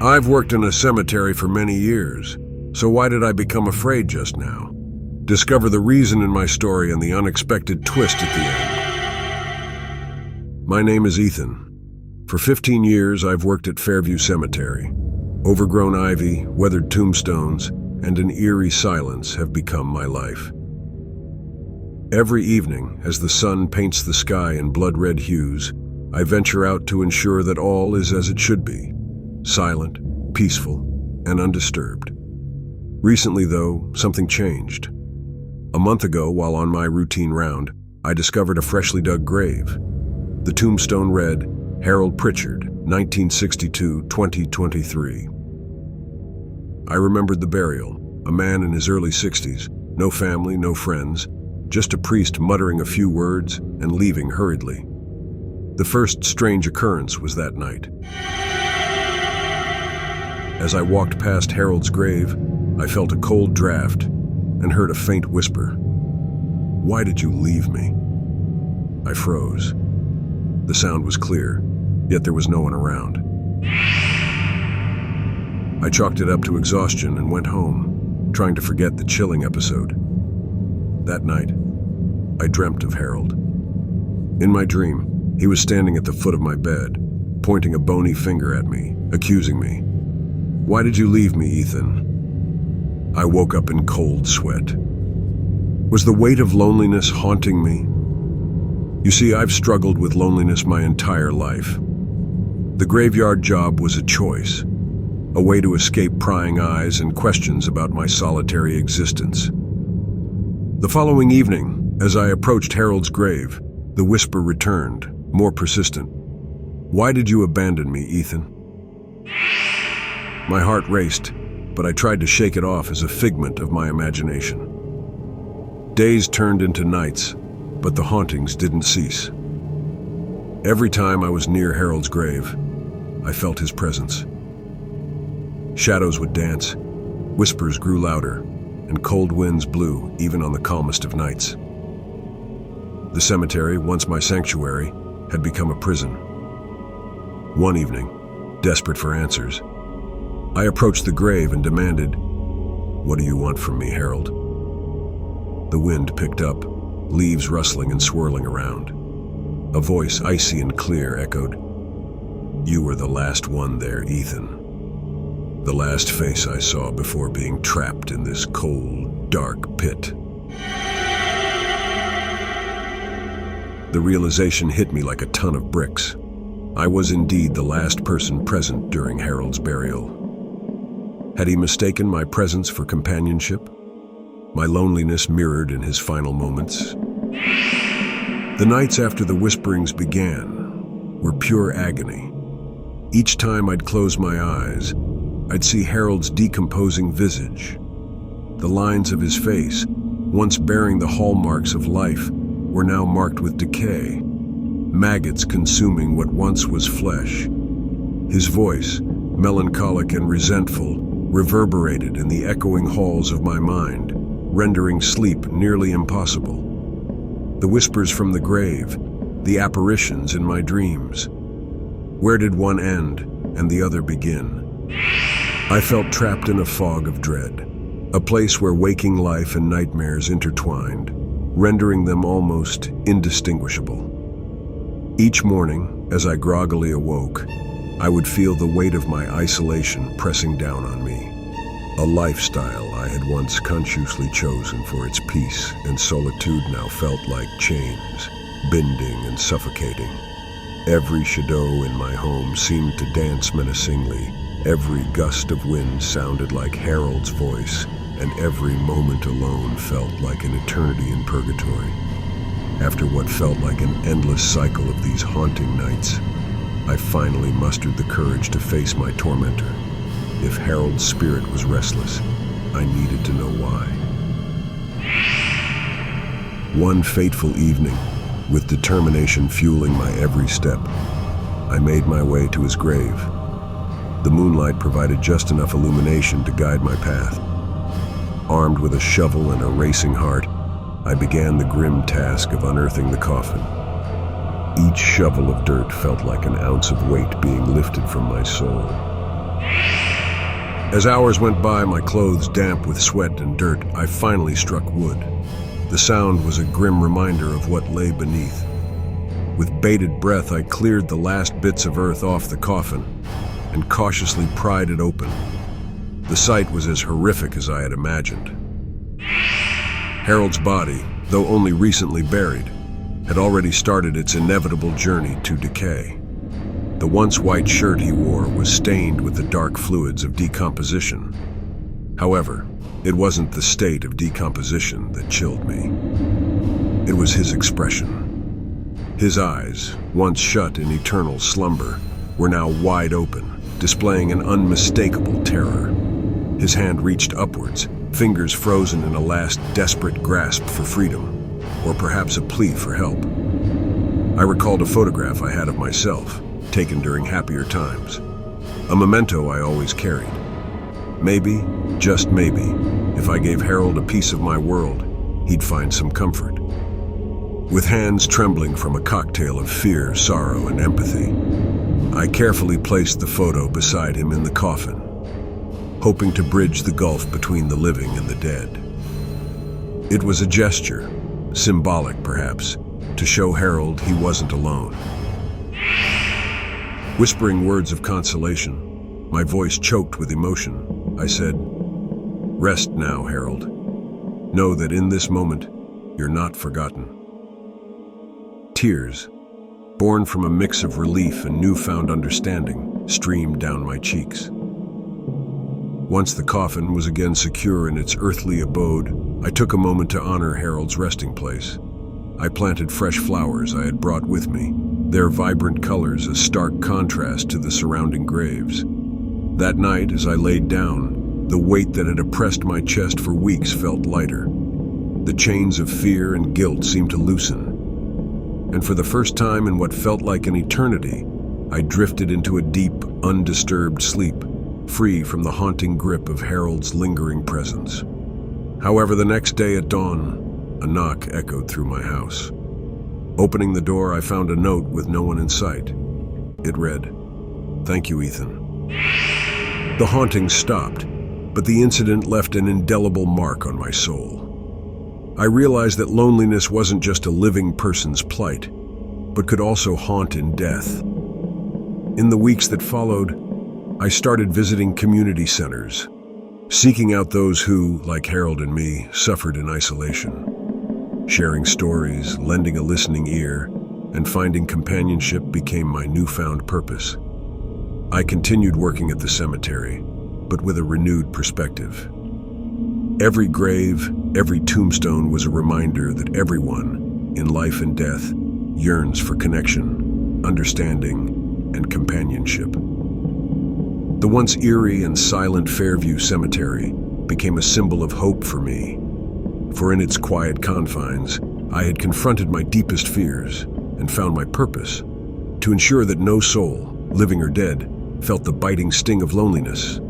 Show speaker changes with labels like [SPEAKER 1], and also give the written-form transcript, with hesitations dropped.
[SPEAKER 1] I've worked in a cemetery for many years, so why did I become afraid just now? Discover the reason in my story and the unexpected twist at the end. My name is Ethan. For 15 years, I've worked at Fairview Cemetery. Overgrown ivy, weathered tombstones, and an eerie silence have become my life. Every evening, as the sun paints the sky in blood-red hues, I venture out to ensure that all is as it should be, silent, peaceful, and undisturbed. Recently, though, something changed. A month ago, while on my routine round, I discovered a freshly dug grave. The tombstone read, Harold Pritchard, 1962-2023. I remembered the burial, a man in his early 60s, no family, no friends, just a priest muttering a few words and leaving hurriedly. The first strange occurrence was that night. As I walked past Harold's grave, I felt a cold draft and heard a faint whisper. "Why did you leave me?" I froze. The sound was clear, yet there was no one around. I chalked it up to exhaustion and went home, trying to forget the chilling episode. That night, I dreamt of Harold. In my dream, he was standing at the foot of my bed, pointing a bony finger at me, accusing me. "Why did you leave me, Ethan?" I woke up in cold sweat. Was the weight of loneliness haunting me? You see, I've struggled with loneliness my entire life. The graveyard job was a choice, a way to escape prying eyes and questions about my solitary existence. The following evening, as I approached Harold's grave, the whisper returned, more persistent. "Why did you abandon me, Ethan?" My heart raced, but I tried to shake it off as a figment of my imagination. Days turned into nights, but the hauntings didn't cease. Every time I was near Harold's grave, I felt his presence. Shadows would dance, whispers grew louder, and cold winds blew even on the calmest of nights. The cemetery, once my sanctuary, had become a prison. One evening, desperate for answers, I approached the grave and demanded, "What do you want from me, Harold?" The wind picked up, leaves rustling and swirling around. A voice, icy and clear, echoed, "You were the last one there, Ethan. The last face I saw before being trapped in this cold, dark pit." The realization hit me like a ton of bricks. I was indeed the last person present during Harold's burial. Had he mistaken my presence for companionship? My loneliness mirrored in his final moments? The nights after the whisperings began were pure agony. Each time I'd close my eyes, I'd see Harold's decomposing visage. The lines of his face, once bearing the hallmarks of life, were now marked with decay, maggots consuming what once was flesh. His voice, melancholic and resentful, reverberated in the echoing halls of my mind, rendering sleep nearly impossible. The whispers from the grave, the apparitions in my dreams. Where did one end and the other begin? I felt trapped in a fog of dread, a place where waking life and nightmares intertwined, rendering them almost indistinguishable. Each morning, as I groggily awoke, I would feel the weight of my isolation pressing down on me. A lifestyle I had once consciously chosen for its peace and solitude now felt like chains, bending and suffocating. Every shadow in my home seemed to dance menacingly. Every gust of wind sounded like Harold's voice, and every moment alone felt like an eternity in purgatory. After what felt like an endless cycle of these haunting nights, I finally mustered the courage to face my tormentor. If Harold's spirit was restless, I needed to know why. One fateful evening, with determination fueling my every step, I made my way to his grave. The moonlight provided just enough illumination to guide my path. Armed with a shovel and a racing heart, I began the grim task of unearthing the coffin. Each shovel of dirt felt like an ounce of weight being lifted from my soul. As hours went by, my clothes damp with sweat and dirt, I finally struck wood. The sound was a grim reminder of what lay beneath. With bated breath, I cleared the last bits of earth off the coffin and cautiously pried it open. The sight was as horrific as I had imagined. Harold's body, though only recently buried, had already started its inevitable journey to decay. The once white shirt he wore was stained with the dark fluids of decomposition. However, it wasn't the state of decomposition that chilled me. It was his expression. His eyes, once shut in eternal slumber, were now wide open, displaying an unmistakable terror. His hand reached upwards, fingers frozen in a last desperate grasp for freedom, or perhaps a plea for help. I recalled a photograph I had of myself, taken during happier times, a memento I always carried. Maybe, just maybe, if I gave Harold a piece of my world, he'd find some comfort. With hands trembling from a cocktail of fear, sorrow, and empathy, I carefully placed the photo beside him in the coffin, hoping to bridge the gulf between the living and the dead. It was a gesture, symbolic perhaps, to show Harold he wasn't alone. Whispering words of consolation, my voice choked with emotion, I said, "Rest now, Harold. Know that in this moment, you're not forgotten." Tears, born from a mix of relief and newfound understanding, streamed down my cheeks. Once the coffin was again secure in its earthly abode, I took a moment to honor Harold's resting place. I planted fresh flowers I had brought with me, their vibrant colors a stark contrast to the surrounding graves. That night, as I laid down, the weight that had oppressed my chest for weeks felt lighter. The chains of fear and guilt seemed to loosen. And for the first time in what felt like an eternity, I drifted into a deep, undisturbed sleep, free from the haunting grip of Harold's lingering presence. However, the next day at dawn, a knock echoed through my house. Opening the door, I found a note with no one in sight. It read, "Thank you, Ethan." The haunting stopped, but the incident left an indelible mark on my soul. I realized that loneliness wasn't just a living person's plight, but could also haunt in death. In the weeks that followed, I started visiting community centers, seeking out those who, like Harold and me, suffered in isolation. Sharing stories, lending a listening ear, and finding companionship became my newfound purpose. I continued working at the cemetery, but with a renewed perspective. Every grave, every tombstone was a reminder that everyone, in life and death, yearns for connection, understanding, and companionship. The once eerie and silent Fairview Cemetery became a symbol of hope for me, for in its quiet confines, I had confronted my deepest fears and found my purpose to ensure that no soul, living or dead, felt the biting sting of loneliness.